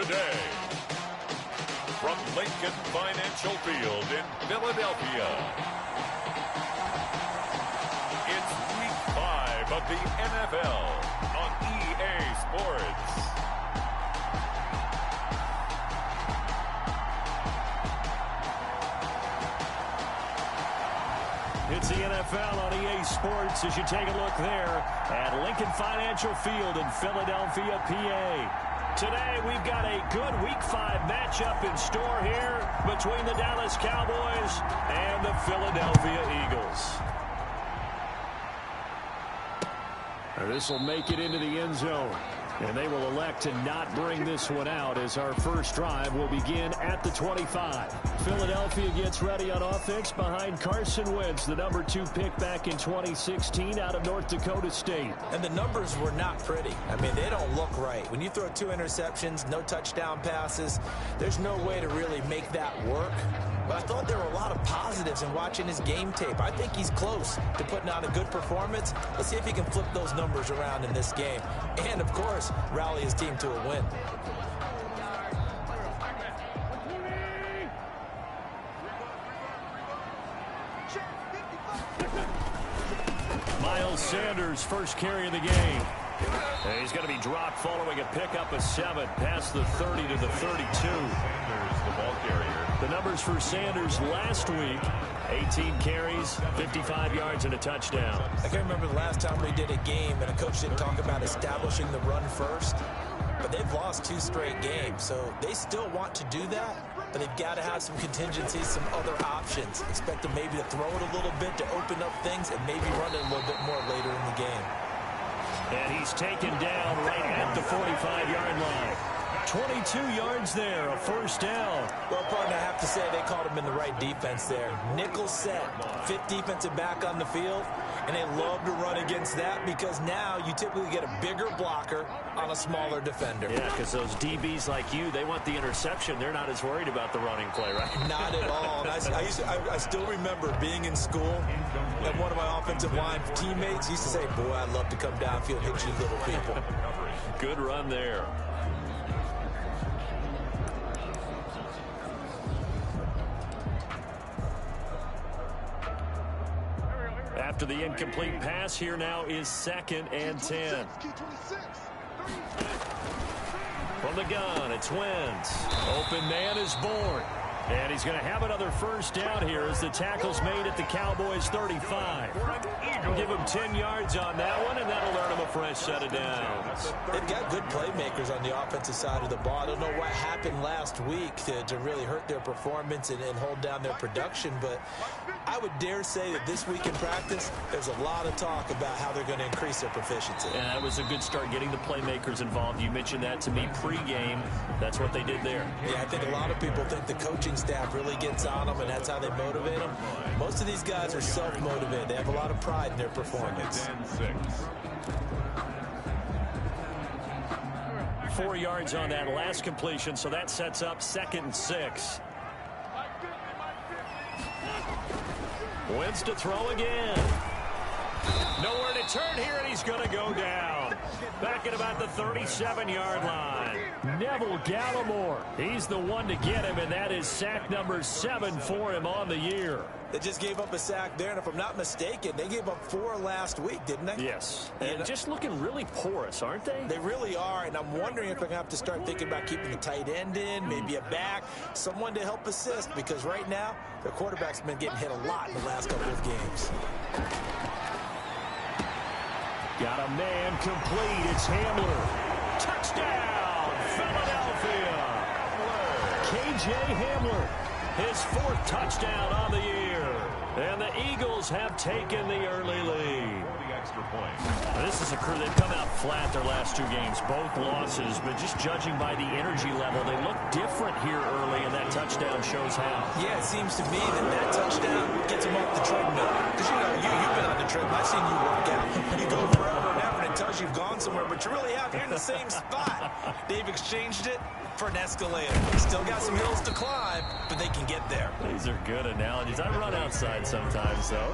today. From Lincoln Financial Field in Philadelphia, it's Week 5 of the NFL on EA Sports. It's the NFL on EA Sports as you take a look there at Lincoln Financial Field in Philadelphia, PA. Today, we've got a good Week 5 matchup in store here between the Dallas Cowboys and the Philadelphia Eagles. This will make it into the end zone. And they will elect to not bring this one out as our first drive will begin at the 25. Philadelphia gets ready on offense behind Carson Wentz, the number 2 pick back in 2016 out of North Dakota State. And the numbers were not pretty. I mean, they don't look right. When you throw 2 interceptions, no touchdown passes, there's no way to really make that work. But I thought there were a lot of positives in watching his game tape. I think he's close to putting on a good performance. Let's see if he can flip those numbers around in this game. And, of course, rally his team to a win. Miles Sanders, first carry of the game. And he's going to be dropped following a pickup of 7 past the 30 to the 32. Sanders, the ball carrier. The numbers for Sanders last week, 18 carries, 55 yards, and a touchdown. I can't remember the last time we did a game and a coach didn't talk about establishing the run first. But they've lost 2 straight games, so they still want to do that. But they've got to have some contingencies, some other options. Expect them maybe to throw it a little bit to open up things and maybe run it a little bit more later in the game. And he's taken down right at the 45-yard line. 22 yards there, a first down. Well, partner, I have to say they called him in the right defense there. Nickel set, 5th defensive back on the field, and they love to run against that because now you typically get a bigger blocker on a smaller defender. Yeah, because those DBs like you, they want the interception. They're not as worried about the running play, right? Not at all. And I still remember being in school, and one of my offensive line teammates used to say, boy, I'd love to come downfield and hit you little people. Good run there. After the incomplete pass, here now is 2nd and 10. From the gun, it's Wentz. Open man is born. And he's going to have another first down here as the tackle's made at the Cowboys' 35. Give him 10 yards on that one, and that'll earn him a fresh set of downs. They've got good playmakers on the offensive side of the ball. I don't know what happened last week to really hurt their performance and hold down their production, but I would dare say that this week in practice, there's a lot of talk about how they're going to increase their proficiency. And that was a good start getting the playmakers involved. You mentioned that to me pregame. That's what they did there. Yeah, I think a lot of people think the coaching staff really gets on them, and that's how they motivate them. Most of these guys are self-motivated. They have a lot of pride in their performance. 4 yards on that last completion, so that sets up 2nd and 6. Wentz to throw again. Nowhere to turn here, and he's going to go down. Back at about the 37-yard line. Neville Gallimore. He's the one to get him, and that is sack number 7 for him on the year. They just gave up a sack there, and if I'm not mistaken, they gave up 4 last week, didn't they? Yes. And just looking really porous, aren't they? They really are, and I'm wondering if they're going to have to start thinking about keeping the tight end in, maybe a back, someone to help assist, because right now, their quarterback's been getting hit a lot in the last couple of games. Got a man complete. It's Hamler. Touchdown, Philadelphia. K.J. Hamler, his 4th touchdown on the year. And the Eagles have taken the early lead. This is a crew that come out flat their last 2 games, both losses, but just judging by the energy level, they look different here early, and that touchdown shows how. Yeah, it seems to me that touchdown gets them off the treadmill. Because, you've been on the treadmill. I've seen you work out. You go forever and ever, and it tells you've gone somewhere, but you really have. You're in the same spot. They've exchanged it. for an escalator. Still got some hills to climb, but they can get there. These are good analogies. I run outside sometimes, though.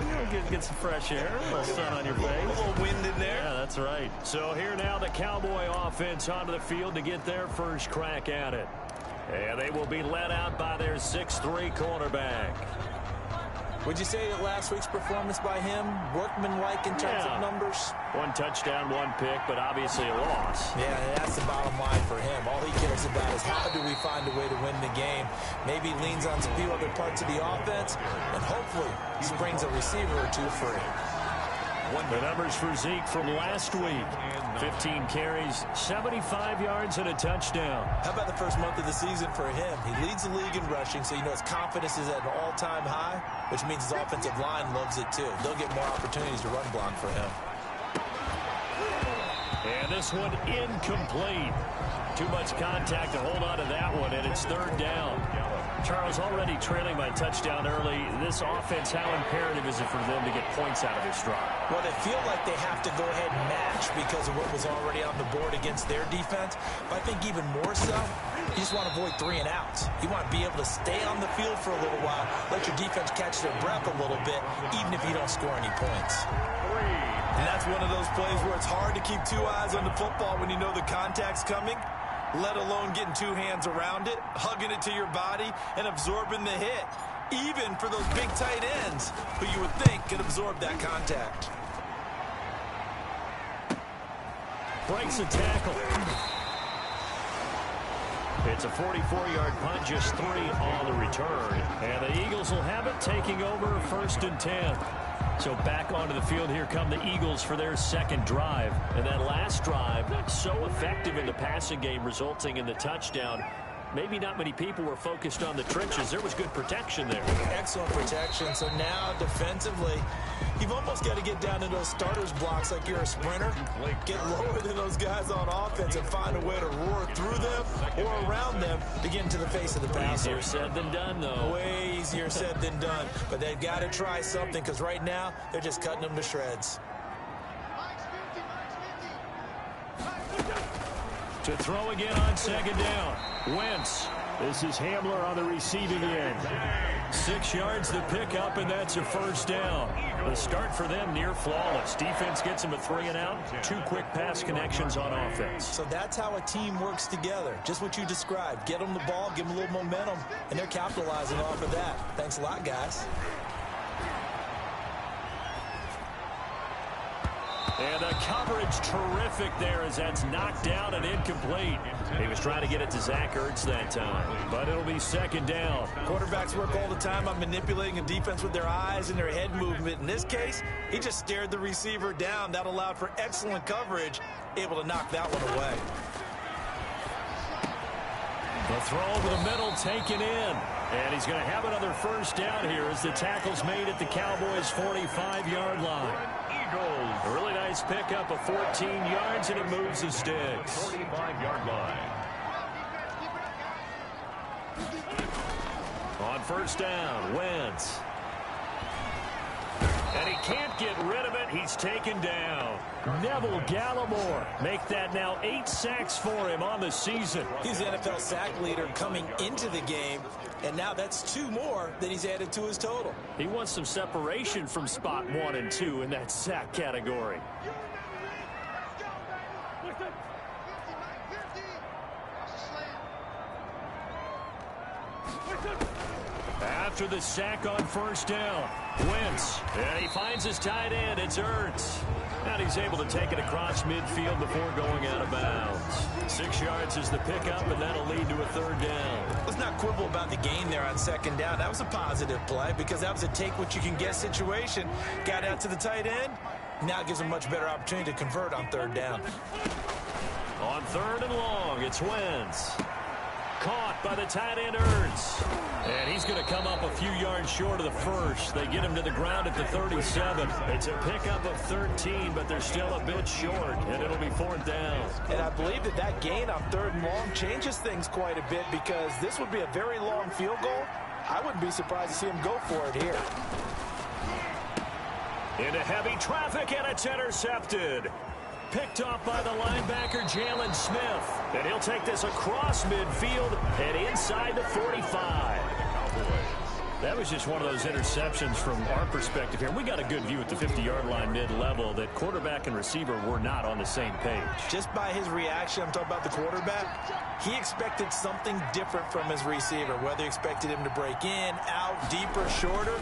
Get some fresh air, a little sun on your face. A little wind in there. Yeah, that's right. So here now the Cowboy offense onto the field to get their first crack at it. And they will be led out by their 6'3" cornerback. Would you say that last week's performance by him, workmanlike in terms of numbers? 1 touchdown, 1 pick, but obviously a loss. Yeah, that's the bottom line for him. All he cares about is how do we find a way to win the game. Maybe leans on a few other parts of the offense, and hopefully springs a receiver or two free. The numbers for Zeke from last week. 15 carries, 75 yards, and a touchdown. How about the first month of the season for him? He leads the league in rushing, so you know his confidence is at an all-time high, which means his offensive line loves it too. They'll get more opportunities to run block for him. And this one incomplete. Too much contact to hold on to that one, and it's 3rd down. Charles, already trailing by touchdown early. This offense, how imperative is it for them to get points out of this drive? Well, they feel like they have to go ahead and match because of what was already on the board against their defense. But I think even more so, you just want to avoid 3 and outs. You want to be able to stay on the field for a little while, let your defense catch their breath a little bit, even if you don't score any points. And that's one of those plays where it's hard to keep 2 eyes on the football when you know the contact's coming, let alone getting 2 hands around it, hugging it to your body, and absorbing the hit, even for those big tight ends who you would think could absorb that contact. Breaks a tackle. It's a 44-yard punt, just 3 on the return. And the Eagles will have it, taking over 1st and 10. So back onto the field, here come the Eagles for their 2nd drive. And that last drive, so effective in the passing game, resulting in the touchdown. Maybe not many people were focused on the trenches. There was good protection there. Excellent protection. So now defensively, you've almost got to get down to those starters blocks like you're a sprinter. Get lower than those guys on offense and find a way to roar through them or around them to get into the face of the passer. Easier said than done, though. Way easier said than done. But they've got to try something because right now they're just cutting them to shreds. To throw again on 2nd down. Wentz. This is Hamler on the receiving end. 6 yards the pickup, and that's a 1st down. The start for them near flawless. Defense gets them a 3 and out. 2 quick pass connections on offense. So that's how a team works together. Just what you described. Get them the ball, give them a little momentum, and they're capitalizing off of that. Thanks a lot, guys. And the coverage terrific there as that's knocked down and incomplete. He was trying to get it to Zach Ertz that time, but it'll be 2nd down. Quarterbacks work all the time on manipulating a defense with their eyes and their head movement. In this case, he just stared the receiver down. That allowed for excellent coverage, able to knock that one away. The throw over the middle taken in. And he's going to have another 1st down here as the tackle's made at the Cowboys' 45-yard line. A really nice pickup of 14 yards, and it moves the sticks. 45-yard line. On 1st down, Wentz. And he can't get rid of it. He's taken down. Neville Gallimore. Make that now 8 sacks for him on the season. He's the NFL sack leader coming into the game, and now that's 2 more that he's added to his total. He wants some separation from spot 1 and 2 in that sack category. After the sack on 1st down, Wentz, and he finds his tight end. It's Ertz. And he's able to take it across midfield before going out of bounds. 6 yards is the pickup, and that'll lead to a 3rd down. Let's not quibble about the gain there on 2nd down. That was a positive play because that was a take-what-you-can-get situation. Got out to the tight end. Now it gives him a much better opportunity to convert on 3rd down. On 3rd and long, it's Wentz. Caught by the tight end, Ertz. And he's going to come up a few yards short of the 1st. They get him to the ground at the 37. It's a pickup of 13, but they're still a bit short, and it'll be 4th down. And I believe that that gain on 3rd and long changes things quite a bit because this would be a very long field goal. I wouldn't be surprised to see him go for it here. Into heavy traffic, and it's intercepted. Picked off by the linebacker, Jalen Smith. And he'll take this across midfield and inside the 45. That was just one of those interceptions from our perspective here. We got a good view at the 50-yard line mid-level that quarterback and receiver were not on the same page. Just by his reaction, I'm talking about the quarterback, he expected something different from his receiver, whether he expected him to break in, out, deeper, shorter.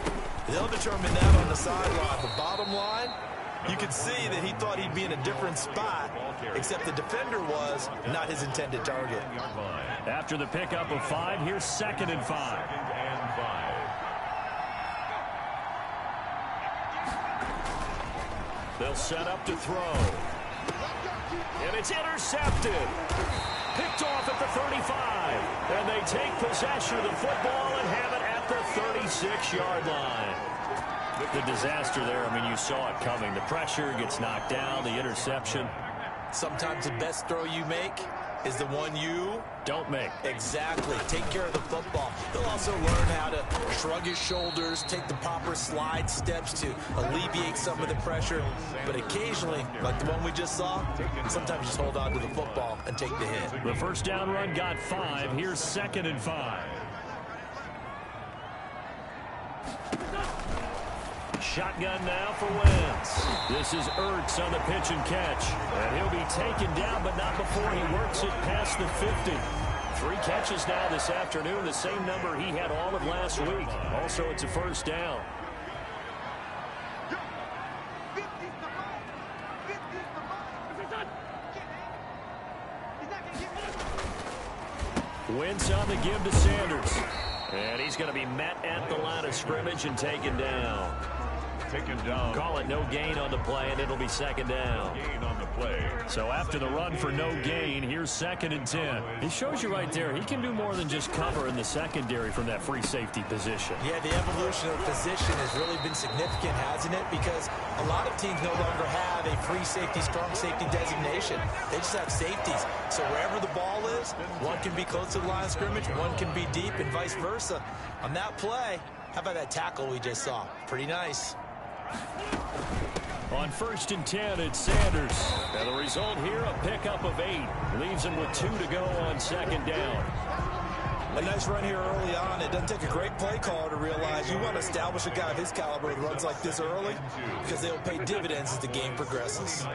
They'll determine that on the sideline. The bottom line, you could see that he thought he'd be in a different spot, except the defender was not his intended target. After the pickup of 5, here's 2nd and 5. They'll set up to throw. And it's intercepted. Picked off at the 35. And they take possession of the football and have it at the 36-yard line. The disaster there, I mean, you saw it coming. The pressure gets knocked down, the interception. Sometimes the best throw you make is the one you don't make. Exactly. Take care of the football. He'll also learn how to shrug his shoulders, take the proper slide steps to alleviate some of the pressure. But occasionally, like the one we just saw, sometimes just hold on to the football and take the hit. The first down run got 5. Here's 2nd and 5. Shotgun now for Wentz. This is Ertz on the pitch and catch. And he'll be taken down, but not before he works it past the 50. 3 catches now this afternoon, the same number he had all of last week. Also, it's a first down. Wentz on the give to Sanders. And he's going to be met at the line of scrimmage and taken down. Taken down. Call it no gain on the play, and it'll be 2nd down. Gain on the play. So after the run for no gain, here's 2nd and 10. It shows you right there, he can do more than just cover in the secondary from that free safety position. Yeah, the evolution of the position has really been significant, hasn't it? Because a lot of teams no longer have a free safety, strong safety designation. They just have safeties. So wherever the ball is, one can be close to the line of scrimmage, one can be deep, and vice versa. On that play, how about that tackle we just saw? Pretty nice. On 1st and 10, it's Sanders. And the result here, a pickup of 8. Leaves him with 2 to go on 2nd down. A nice run here early on. It doesn't take a great play caller to realize you want to establish a guy of his caliber who runs like this early because they'll pay dividends as the game progresses.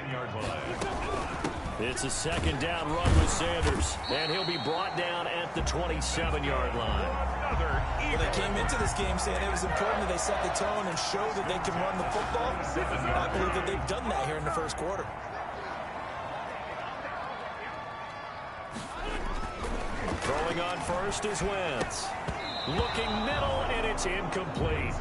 It's a 2nd down run with Sanders, and he'll be brought down at the 27-yard line. Well, they came into this game saying it was important that they set the tone and show that they can run the football. I believe that they've done that here in the first quarter. Throwing on first is Wentz. Looking middle, and it's incomplete.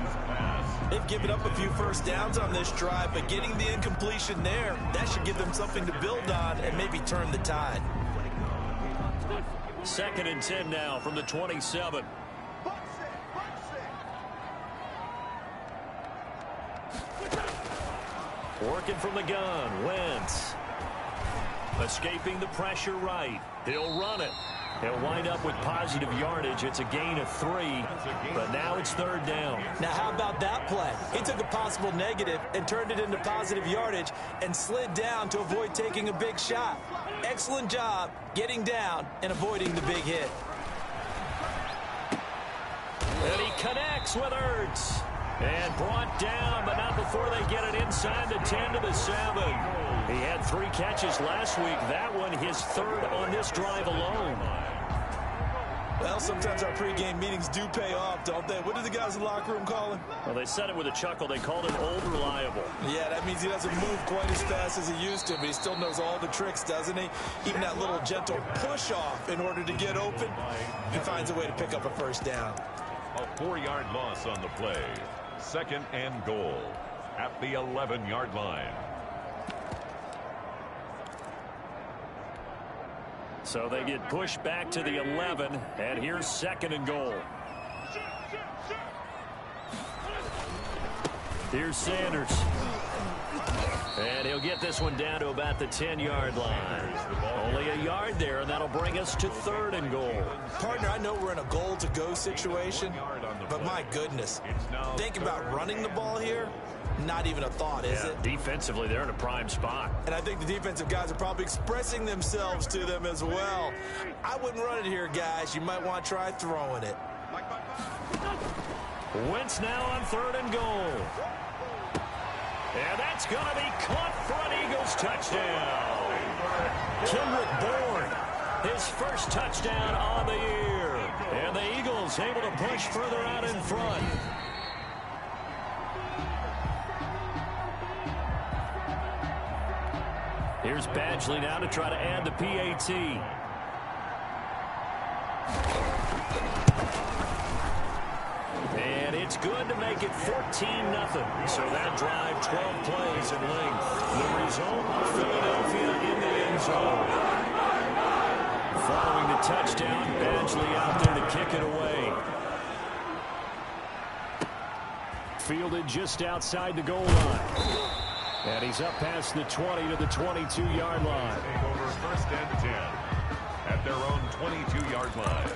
They've given up a few first downs on this drive, but getting the incompletion there, that should give them something to build on and maybe turn the tide. 2nd and 10 now from the 27. Working from the gun, Wentz. Escaping the pressure right. He'll run it. He'll wind up with positive yardage. It's a gain of 3, but now it's 3rd down. Now, how about that play? He took a possible negative and turned it into positive yardage and slid down to avoid taking a big shot. Excellent job getting down and avoiding the big hit. And he connects with Ertz. And brought down, but not before they get it inside the 10 to the 7. He had 3 catches last week. That one his 3rd on this drive alone. Well, sometimes our pregame meetings do pay off, don't they? What did the guys in the locker room call him? Well, they said it with a chuckle. They called him old reliable. Yeah, that means he doesn't move quite as fast as he used to, but he still knows all the tricks, doesn't he? Even that little gentle push-off in order to get open, he finds a way to pick up a first down. A 4-yard loss on the play. 2nd and goal at the 11-yard line. So they get pushed back to the 11, and here's 2nd and goal. Here's Sanders. And he'll get this one down to about the 10-yard line. Only a yard there, and that'll bring us to 3rd and goal. Partner, I know we're in a goal-to-go situation, but my goodness, think about running the ball here. not even a thought, is it? Defensively, they're in a prime spot. And I think the defensive guys are probably expressing themselves to them as well. I wouldn't run it here, guys. You might want to try throwing it. Wentz now on 3rd and goal. And that's going to be caught for an Eagles touchdown. Kendrick Bourne, his first touchdown on the year. And the Eagles able to push further out in front. Here's Badgley now to try to add the PAT. And it's good to make it 14-0. So that drive, 12 plays in length. The result, Philadelphia in the end zone. Following the touchdown, Badgley out there to kick it away. Fielded just outside the goal line. And he's up past the 20 to the 22-yard line. Take over 1st and 10 at their own 22-yard line.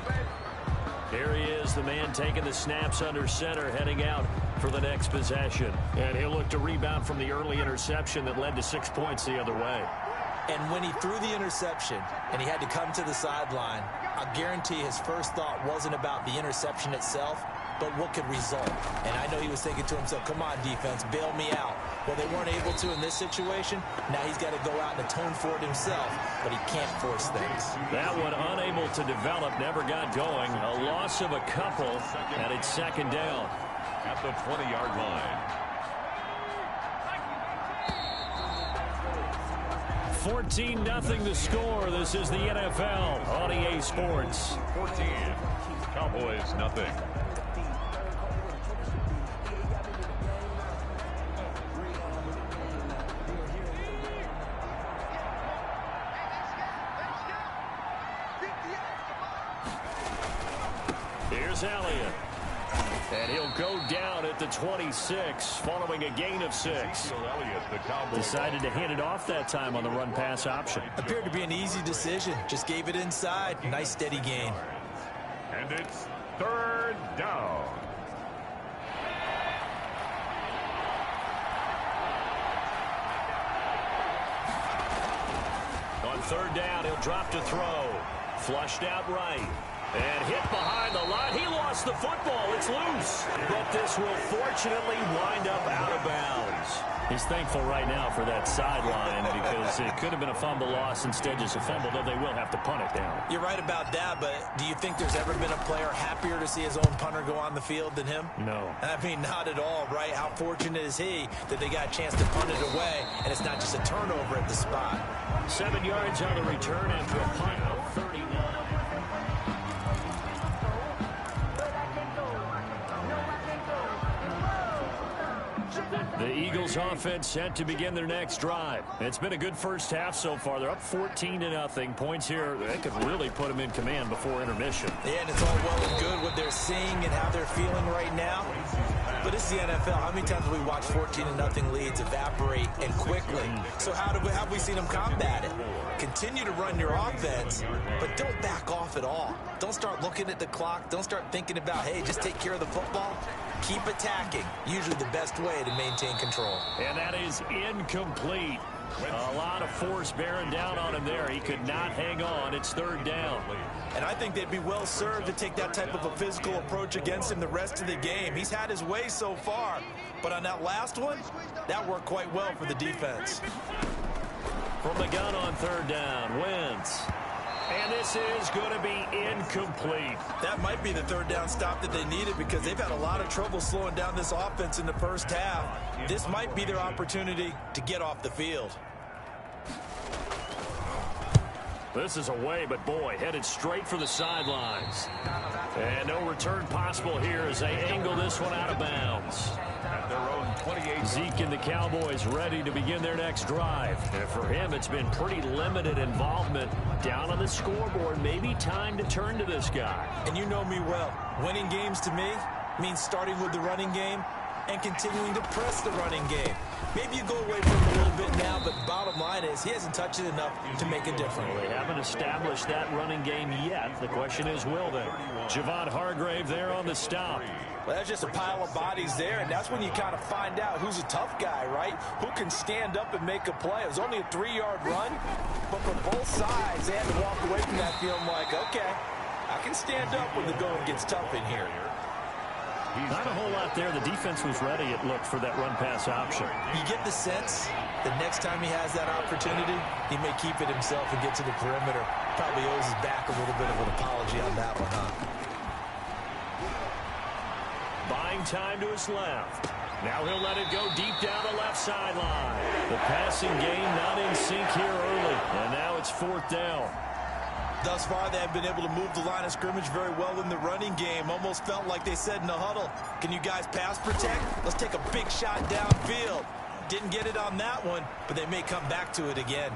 Here he is, the man taking the snaps under center, heading out for the next possession. And he'll look to rebound from the early interception that led to 6 points the other way. And when he threw the interception and he had to come to the sideline, I guarantee his first thought wasn't about the interception itself, but what could result. And I know he was thinking to himself, come on, defense, bail me out. Well, they weren't able to in this situation. Now he's got to go out and atone for it himself, but he can't force things. That one unable to develop, never got going. A loss of a couple, and it's 2nd down. At the 20-yard line. 14-0 the score. This is the NFL on EA Sports. 14. Cowboys, nothing. Here's Elliott. And he'll go down at the 26 following a gain of 6. Decided to hand it off that time on the run-pass option. Appeared to be an easy decision. Just gave it inside. Nice steady gain. And it's 3rd down. On 3rd down, he'll drop to throw. Flushed out right. And hit behind the line. He lost the football. It's loose. But this will fortunately wind up out of bounds. He's thankful right now for that sideline because it could have been a fumble loss, instead just a fumble, though they will have to punt it down. You're right about that, but do you think there's ever been a player happier to see his own punter go on the field than him? No. I mean, not at all, right? How fortunate is he that they got a chance to punt it away, and it's not just a turnover at the spot. 7 yards on the return after a punt of 39. The Eagles offense set to begin their next drive. It's been a good first half so far. They're up 14-0. Points here, they could really put them in command before intermission. Yeah, and it's all well and good what they're seeing and how they're feeling right now. But it's the NFL. How many times have we watched 14-0 leads evaporate and quickly? So have we seen them combat it? Continue to run your offense, but don't back off at all. Don't start looking at the clock. Don't start thinking about, hey, just take care of the football. Keep attacking. Usually the best way to maintain control. And that is incomplete. A lot of force bearing down on him there. He could not hang on. It's 3rd down. And I think they'd be well served to take that type of a physical approach against him the rest of the game. He's had his way so far, but on that last one, that worked quite well for the defense. From the gun on 3rd down, Wentz. And this is going to be incomplete. That might be the 3rd down stop that they needed because they've had a lot of trouble slowing down this offense in the first half. This might be their opportunity to get off the field. This is away, but boy, headed straight for the sidelines. And no return possible here as they angle this one out of bounds. At their own 28. Zeke and the Cowboys ready to begin their next drive. And for him, it's been pretty limited involvement down on the scoreboard. Maybe time to turn to this guy. And you know me well. Winning games to me means starting with the running game and continuing to press the running game. Maybe you go away from it a little bit now, but bottom line is he hasn't touched it enough to make a difference. Well, they haven't established that running game yet. The question is, will they? Javon Hargrave there on the stop. Well, that's just a pile of bodies there, and that's when you kind of find out who's a tough guy, right? Who can stand up and make a play. It was only a 3-yard run, but for both sides, they had to walk away from that feeling like, okay, I can stand up when the going gets tough in here. Not a whole lot there. The defense was ready, it looked, for that run-pass option. You get the sense that next time he has that opportunity, he may keep it himself and get to the perimeter. Probably owes his back a little bit of an apology on that one, huh? Buying time to his left. Now he'll let it go deep down the left sideline. The passing game not in sync here early, and now it's 4th down. Thus far, they have been able to move the line of scrimmage very well in the running game. Almost felt like they said in the huddle, can you guys pass protect? Let's take a big shot downfield. Didn't get it on that one, but they may come back to it again.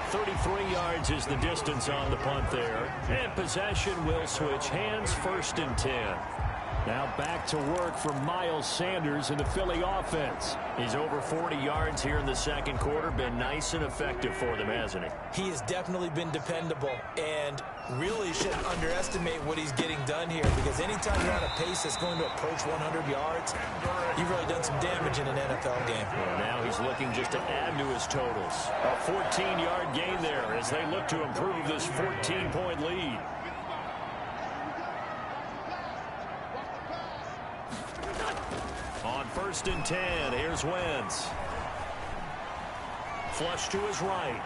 33 yards is the distance on the punt there. And possession will switch hands, 1st and 10. Now back to work for Miles Sanders in the Philly offense. He's over 40 yards here in the second quarter. Been nice and effective for them, hasn't he? He has definitely been dependable, and really shouldn't underestimate what he's getting done here, because anytime you're on a pace that's going to approach 100 yards, you've really done some damage in an NFL game. Well, now he's looking just to add to his totals. A 14-yard gain there as they look to improve this 14-point lead. On 1st and 10, here's Wentz. Flush to his right.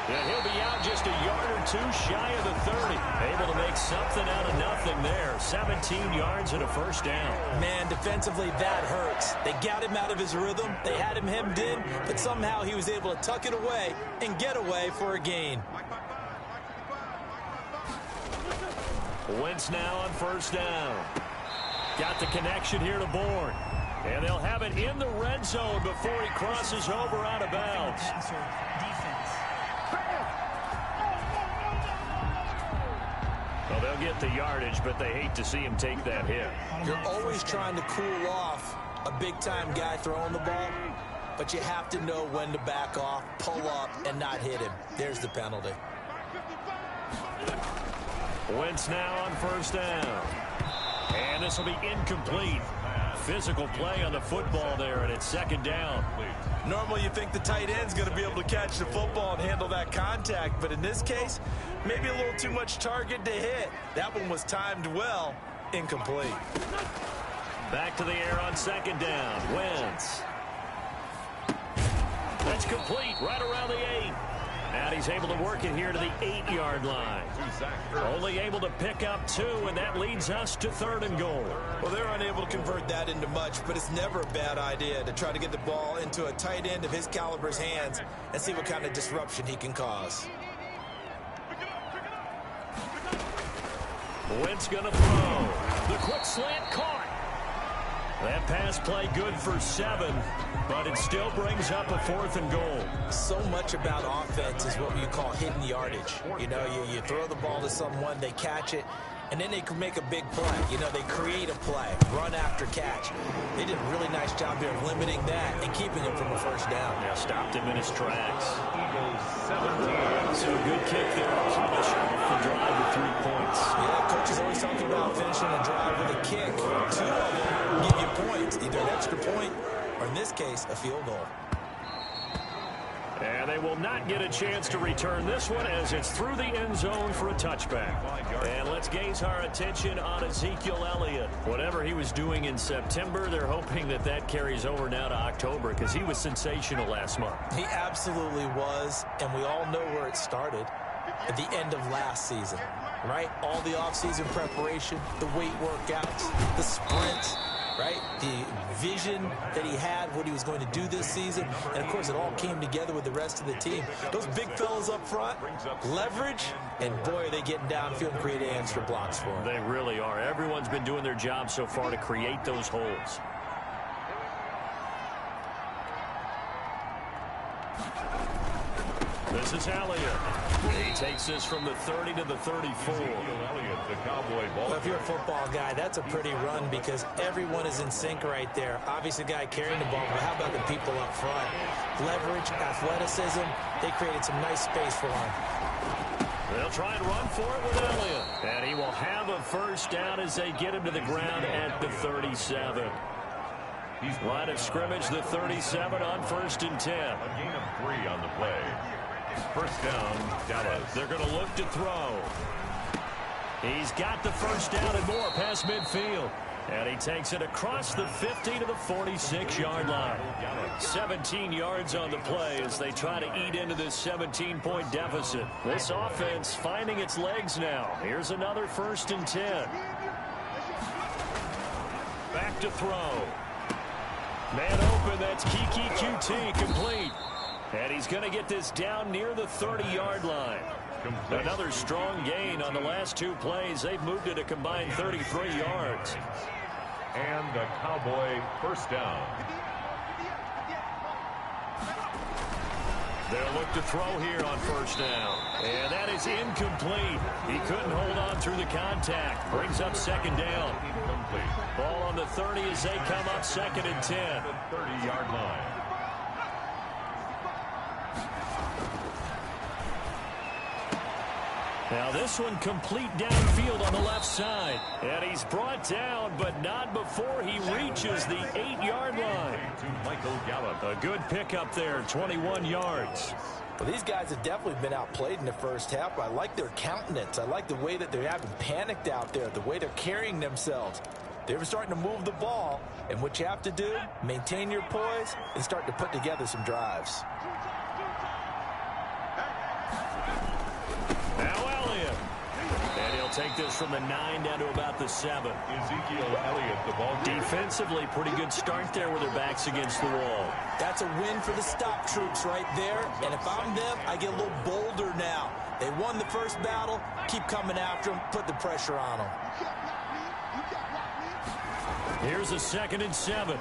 And he'll be out just a yard or two shy of the 30. Able to make something out of nothing there. 17 yards and a 1st down. Man, defensively, that hurts. They got him out of his rhythm. They had him hemmed in, but somehow he was able to tuck it away and get away for a gain. Wentz now on 1st down. Got the connection here to Bourne. And they'll have it in the red zone before he crosses over out of bounds. Well, they'll get the yardage, but they hate to see him take that hit. You're always trying to cool off a big-time guy throwing the ball, but you have to know when to back off, pull up, and not hit him. There's the penalty. Wentz now on 1st down. And this will be incomplete. Physical play on the football there, and it's 2nd down. Normally you think the tight end's going to be able to catch the football and handle that contact, but in this case, maybe a little too much target to hit. That one was timed well. Incomplete. Back to the air on 2nd down. Wentz. That's complete right around the 8. And he's able to work it here to the 8-yard line. Only able to pick up 2, and that leads us to 3rd and goal. Well, they're unable to convert that into much, but it's never a bad idea to try to get the ball into a tight end of his caliber's hands and see what kind of disruption he can cause. Wentz going to throw. The quick slant caught. That pass play good for 7, but it still brings up a 4th and goal. So much about offense is what you call hidden yardage. You know, you throw the ball to someone, they catch it, and then they can make a big play. You know, they create a play, run after catch. They did a really nice job here of limiting that and keeping him from a 1st down. Yeah, stopped him in his tracks. So good kick there to finish off the drive with 3 points. Yeah, coaches always talk about finishing a drive with a kick. 2 of them give you points, either an extra point or, in this case, a field goal. And they will not get a chance to return this one as it's through the end zone for a touchback. And let's gaze our attention on Ezekiel Elliott. Whatever he was doing in September, they're hoping that that carries over now to October because he was sensational last month. He absolutely was, and we all know where it started at the end of last season, right? All the offseason preparation, the weight workouts, the sprints, right? The vision that he had, what he was going to do this season. And, of course, it all came together with the rest of the team. Those big fellas up front, leverage, and, boy, are they getting downfield and creating extra blocks for him. They really are. Everyone's been doing their job so far to create those holes. This is Elliott. He takes this from the 30 to the 34. Well, if you're a football guy, that's a pretty run because everyone is in sync right there. Obviously, the guy carrying the ball, but how about the people up front? Leverage, athleticism, they created some nice space for him. They'll try and run for it with Elliott. And he will have a first down as they get him to the ground at the 37. Line of scrimmage, the 37 on 1st and 10. A gain of 3 on the play. First down, Dallas. They're going to look to throw. He's got the first down and more past midfield. And he takes it across the 50 to the 46-yard line. 17 yards on the play as they try to eat into this 17-point deficit. This offense finding its legs now. Here's another 1st and 10. Back to throw. Man open, that's Kiki QT, complete. And he's going to get this down near the 30-yard line. Another strong gain on the last 2 plays. They've moved it a combined 33 yards. And a Cowboy first down. They'll look to throw here on first down. And that is incomplete. He couldn't hold on through the contact. Brings up 2nd down. Incomplete. Ball on the 30 as they come up 2nd and 10. 30-yard line. Now this one complete downfield on the left side. And he's brought down, but not before he reaches the 8-yard line. To Michael Gallup. A good pickup there, 21 yards. Well, these guys have definitely been outplayed in the first half. I like their countenance. I like the way that they haven't panicked out there, the way they're carrying themselves. They're starting to move the ball, and what you have to do, maintain your poise and start to put together some drives. Now Elliott. And he'll take this from the 9 down to about the 7. Ezekiel Elliott, the ball. Defensively, pretty good start there with their backs against the wall. That's a win for the stop troops right there. And if I'm them, I get a little bolder now. They won the first battle. Keep coming after them. Put the pressure on them. Here's a 2nd and 7.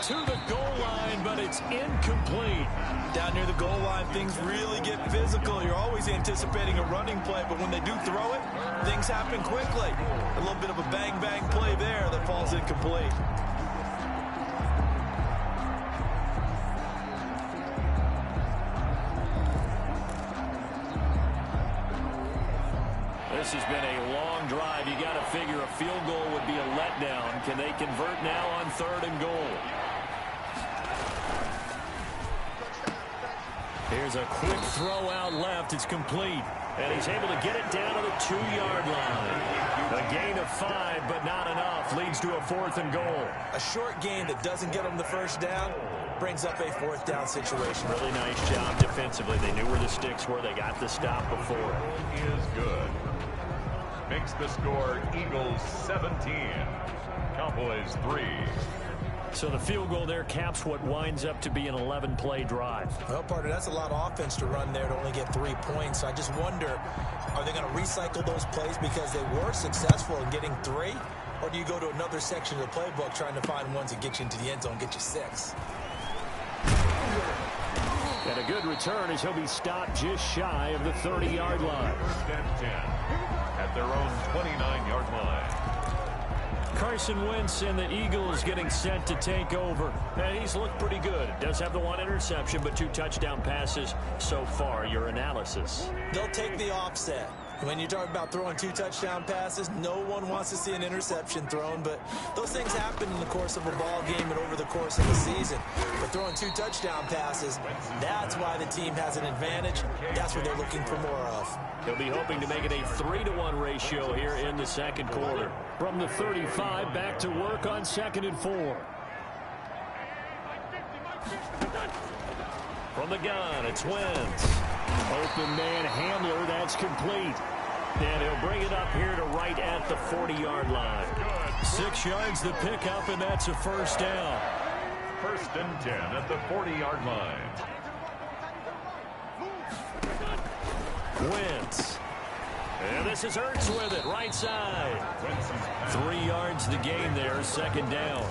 To the goal line, but it's incomplete. Down near the goal line, things really get physical. You're always anticipating a running play, but when they do throw it, things happen quickly. A little bit of a bang-bang play there that falls incomplete. This has been a long drive. You got to figure a field goal would be a letdown. Can they convert now on 3rd and goal? Here's a quick throw out left. It's complete. And he's able to get it down to the 2-yard line. A gain of 5, but not enough. Leads to a 4th and goal. A short gain that doesn't get them the first down brings up a 4th down situation. Really nice job defensively. They knew where the sticks were. They got the stop before. Is good. Makes the score Eagles 17. Cowboys 3. So the field goal there caps what winds up to be an 11-play drive. Well, partner, that's a lot of offense to run there to only get 3 points. I just wonder, are they going to recycle those plays because they were successful in getting 3? Or do you go to another section of the playbook trying to find ones that get you into the end zone, get you 6? And a good return as he'll be stopped just shy of the 30-yard line. 1st and 10 at their own 29-yard line. Carson Wentz and the Eagles getting set to take over. And he's looked pretty good. Does have the 1 interception, but 2 touchdown passes so far. Your analysis. They'll take the offset. When you talk about throwing 2 touchdown passes, no one wants to see an interception thrown, but those things happen in the course of a ball game and over the course of the season. But throwing 2 touchdown passes, that's why the team has an advantage. That's what they're looking for more of. He'll be hoping to make it a 3-to-1 ratio here in the 2nd quarter. From the 35, back to work on 2nd and 4. From the gun, it's Wentz. Open man Hamler, that's complete. And he'll bring it up here to right at the 40-yard line. 6 yards the pickup, and that's a first down. 1st and 10 at the 40-yard line. Wentz. And this is Ertz with it, right side. 3 yards the gain there, 2nd down.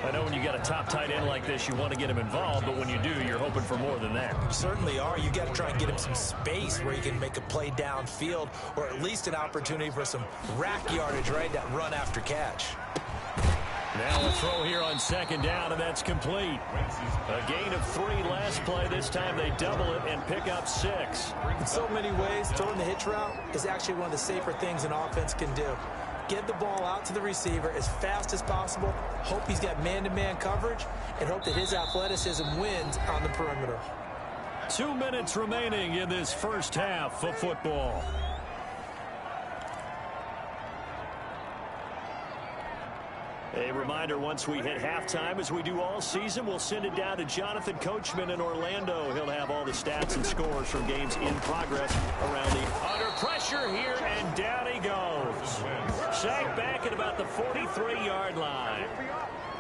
I know when you got a top tight end like this, you want to get him involved, but when you do, you're hoping for more than that. You certainly are. You got to try and get him some space where he can make a play downfield, or at least an opportunity for some rack yardage, right? That run after catch. Now a throw here on second down, and that's complete. A gain of 3 last play. This time they double it and pick up 6. In so many ways, throwing the hitch route is actually one of the safer things an offense can do. Get the ball out to the receiver as fast as possible, hope he's got man-to-man coverage, and hope that his athleticism wins on the perimeter. 2 minutes remaining in this first half of football. A reminder, once we hit halftime, as we do all season, we'll send it down to Jonathan Coachman in Orlando. He'll have all the stats and scores from games in progress around the under pressure here, and down he goes. Sacked back at about the 43-yard line.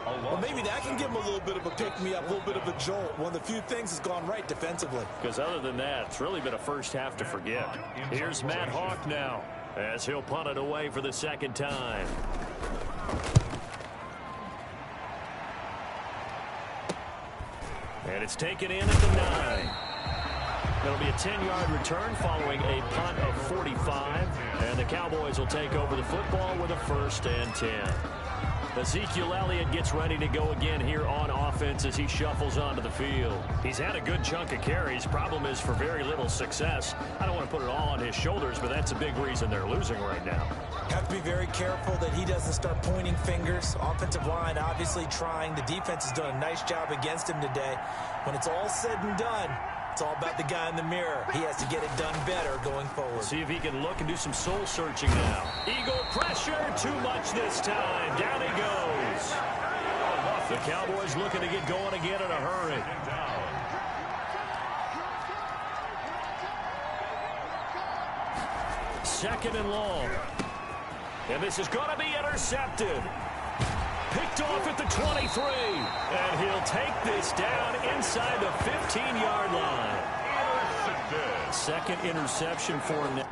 Well, maybe that can give him a little bit of a pick-me-up, a little bit of a jolt. One of the few things has gone right defensively. Because other than that, it's really been a first half to forget. Here's Matt Hawk now, as he'll punt it away for the second time. And it's taken in at the 9. It'll be a 10-yard return following a punt of 45. And the Cowboys will take over the football with a 1st and 10. Ezekiel Elliott gets ready to go again here on offense as he shuffles onto the field. He's had a good chunk of carries. Problem is for very little success. I don't want to put it all on his shoulders, but that's a big reason they're losing right now. Have to be very careful that he doesn't start pointing fingers. Offensive line obviously trying. The defense has done a nice job against him today. When it's all said and done, it's all about the guy in the mirror. He has to get it done better going forward. See if he can look and do some soul searching now. Eagle pressure, too much this time. Down he goes. The Cowboys looking to get going again in a hurry. Second and long. And this is going to be intercepted. Picked off at the 23. And he'll take this down inside the 15-yard line. Second interception for him.